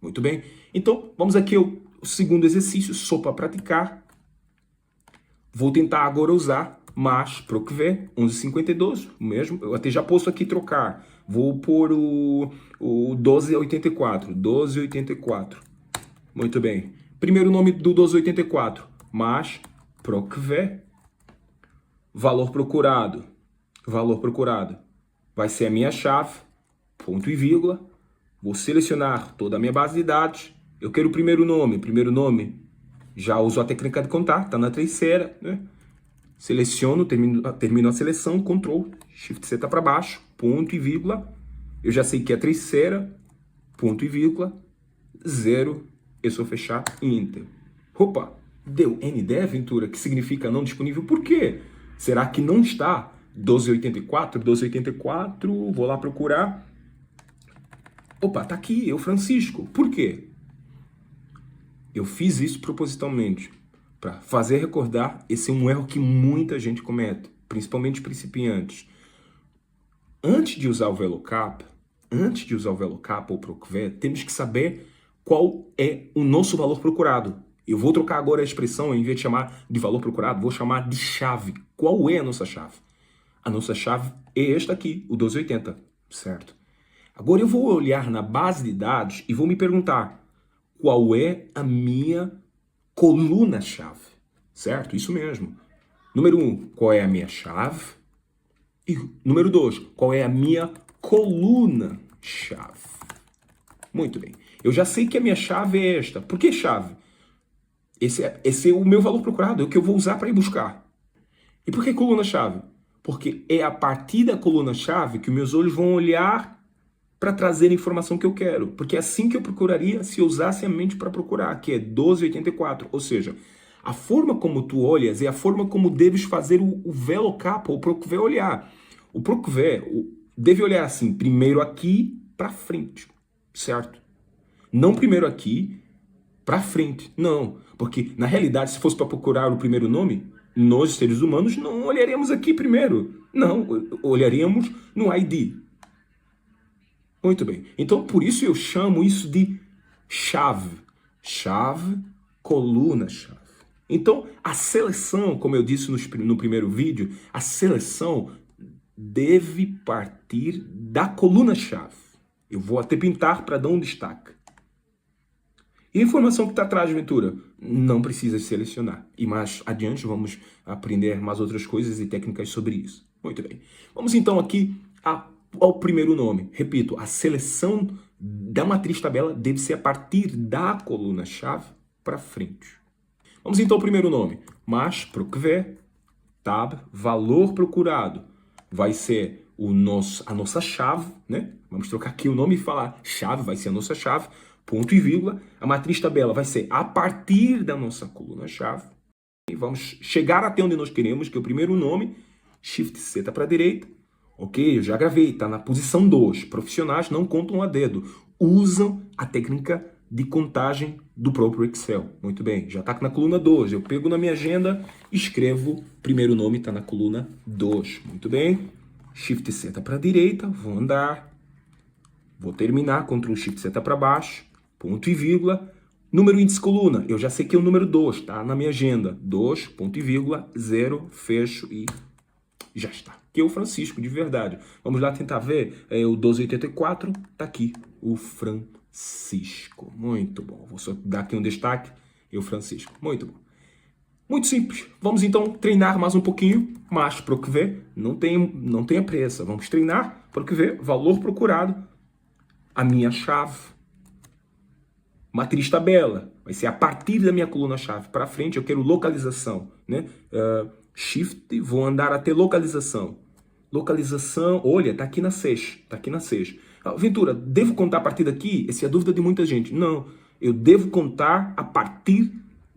Muito bem. Então, vamos aqui ao segundo exercício, só para praticar. Vou tentar agora usar mais para o que vê, 11,52, o mesmo. Eu até já posso aqui trocar. Vou pôr o 12,84. 12,84. Muito bem. Primeiro nome do 12,84. Mais para o que vê. Valor procurado. Valor procurado. Vai ser a minha chave. Ponto e vírgula. Vou selecionar toda a minha base de dados. Eu quero o primeiro nome. Primeiro nome, já uso a técnica de contar, está na terceira, né? Seleciono, termino a seleção, Ctrl, Shift seta para baixo, ponto e vírgula. Eu já sei que é a terceira, ponto e vírgula, 0, é só fechar Enter. Opa, deu ND, Ventura, que significa não disponível. Por quê? Será que não está 12,84? 12,84, vou lá procurar. Opa, tá aqui, eu Francisco. Por quê? Eu fiz isso propositalmente para fazer recordar. Esse é um erro que muita gente comete, principalmente principiantes. Antes de usar o VLOOKUP, ou PROC-V, temos que saber qual é o nosso valor procurado. Eu vou trocar agora a expressão, em vez de chamar de valor procurado, vou chamar de chave. Qual é a nossa chave? A nossa chave é esta aqui, o 1280, certo? Agora eu vou olhar na base de dados e vou me perguntar qual é a minha coluna-chave, certo? Isso mesmo. Número 1, qual é a minha chave? E número 2, qual é a minha coluna-chave? Muito bem. Eu já sei que a minha chave é esta. Por que chave? Esse é o meu valor procurado, é o que eu vou usar para ir buscar. E por que coluna-chave? Porque é a partir da coluna-chave que meus olhos vão olhar para trazer a informação que eu quero. Porque é assim que eu procuraria se eu usasse a mente para procurar, que é 12,84. Ou seja, a forma como tu olhas é a forma como deves fazer o VLOOKUP, ou o PROC-V olhar. O PROC-V deve olhar assim, primeiro aqui para frente, certo? Não primeiro aqui para frente, não. Porque, na realidade, se fosse para procurar o primeiro nome, nós, seres humanos, não olharemos aqui primeiro. Não, olharemos no ID. Muito bem. Então, por isso eu chamo isso de chave. Chave, coluna-chave. Então, a seleção, como eu disse no primeiro vídeo, a seleção deve partir da coluna-chave. Eu vou até pintar para dar um destaque. E a informação que está atrás, Ventura? Não precisa selecionar. E mais adiante vamos aprender mais outras coisas e técnicas sobre isso. Muito bem. Vamos então aqui ao primeiro nome. Repito, a seleção da matriz tabela deve ser a partir da coluna-chave para frente. Vamos então ao primeiro nome. Mas, PROC-V, tab, valor procurado. Vai ser a nossa chave, né? Vamos trocar aqui o nome e falar chave, vai ser a nossa chave, ponto e vírgula. A matriz tabela vai ser a partir da nossa coluna-chave. E vamos chegar até onde nós queremos, que é o primeiro nome. Shift seta para a direita. Ok, eu já gravei, está na posição 2. Profissionais não contam a dedo, usam a técnica de contagem do próprio Excel. Muito bem, já está na coluna 2. Eu pego na minha agenda, escrevo, primeiro nome está na coluna 2. Muito bem, Shift seta para a direita, vou andar, vou terminar, Ctrl Shift seta para baixo, ponto e vírgula. Número índice coluna, eu já sei que é o número 2, está na minha agenda. 2, ponto e vírgula, 0, fecho e já está. Que é o Francisco, de verdade. Vamos lá tentar ver. O 1284 está aqui. O Francisco. Muito bom. Vou só dar aqui um destaque. É o Francisco. Muito bom. Muito simples. Vamos então treinar mais um pouquinho. Mas PROC-V, não tenha pressa. Vamos treinar. PROC-V, valor procurado. A minha chave. Matriz tabela. Vai ser a partir da minha coluna-chave para frente. Eu quero localização, né? Shift, vou andar até localização. Localização, olha, tá aqui na 6. Tá aqui na 6. Ventura, devo contar a partir daqui? Essa é a dúvida de muita gente. Não, eu devo contar a partir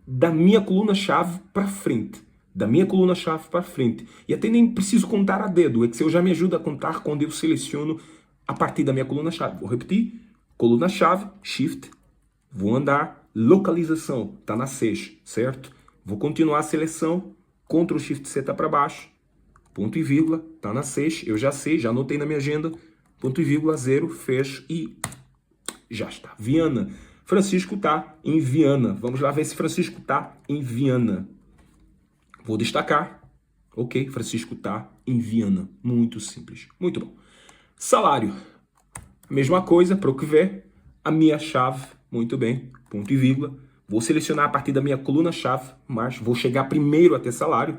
da minha coluna-chave para frente. Da minha coluna-chave para frente. E até nem preciso contar a dedo. O Excel já me ajuda a contar quando eu seleciono a partir da minha coluna-chave. Vou repetir. Coluna-chave, Shift, vou andar, localização, tá na 6, certo? Vou continuar a seleção. Ctrl Shift seta para baixo, ponto e vírgula, tá na 6, eu já sei, já anotei na minha agenda, ponto e vírgula, 0, fecho e já está. Viana, Francisco está em Viana. Vamos lá ver se Francisco está em Viana. Vou destacar. Ok, Francisco está em Viana. Muito simples. Muito bom. Salário. Mesma coisa, para o que ver. A minha chave. Muito bem. Ponto e vírgula. Vou selecionar a partir da minha coluna-chave, mas vou chegar primeiro até salário.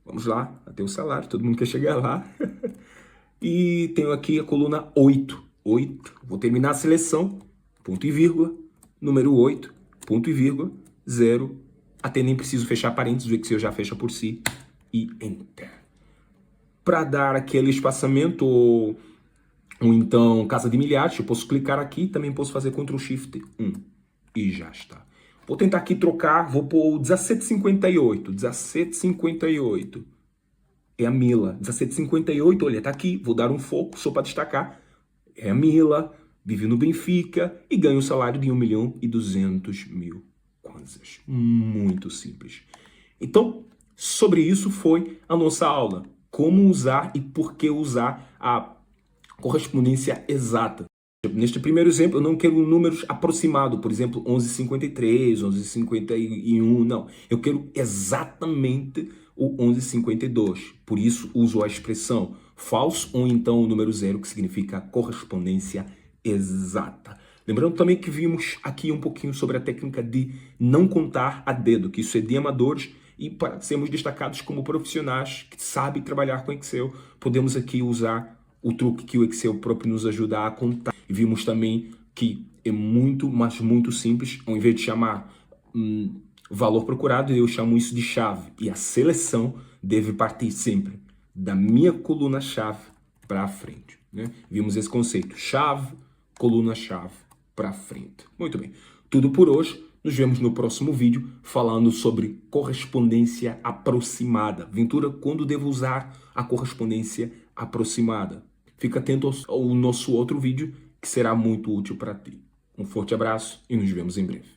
Vamos lá, até o salário. Todo mundo quer chegar lá. E tenho aqui a coluna 8. 8. Vou terminar a seleção. Ponto e vírgula. Número 8. Ponto e vírgula. 0. Até nem preciso fechar parênteses, o Excel já fecha por si. E Enter. Para dar aquele espaçamento, ou então casa de milhares, eu posso clicar aqui, também posso fazer Ctrl Shift 1. E já está. Vou tentar aqui trocar, vou pôr 1758. 1758. É a Mila. 1758, olha, tá aqui. Vou dar um foco só para destacar. É a Mila, vive no Benfica e ganha um salário de 1.200.000 kwanzas. Muito simples. Então, sobre isso foi a nossa aula. Como usar e por que usar a correspondência exata. Neste primeiro exemplo, eu não quero números aproximados, por exemplo, 11,53, 11,51, não. Eu quero exatamente o 11,52. Por isso, uso a expressão false ou então o número 0, que significa correspondência exata. Lembrando também que vimos aqui um pouquinho sobre a técnica de não contar a dedo, que isso é de amadores, e para sermos destacados como profissionais que sabem trabalhar com Excel, podemos aqui usar o truque que o Excel próprio nos ajuda a contar. E vimos também que é muito, mas muito simples. Ao invés de chamar valor procurado, eu chamo isso de chave. E a seleção deve partir sempre da minha coluna-chave para frente, né? Vimos esse conceito. Chave, coluna-chave para frente. Muito bem. Tudo por hoje. Nos vemos no próximo vídeo falando sobre correspondência aproximada. Ventura, quando devo usar a correspondência aproximada? Fica atento ao nosso outro vídeo, que será muito útil para ti. Um forte abraço e nos vemos em breve.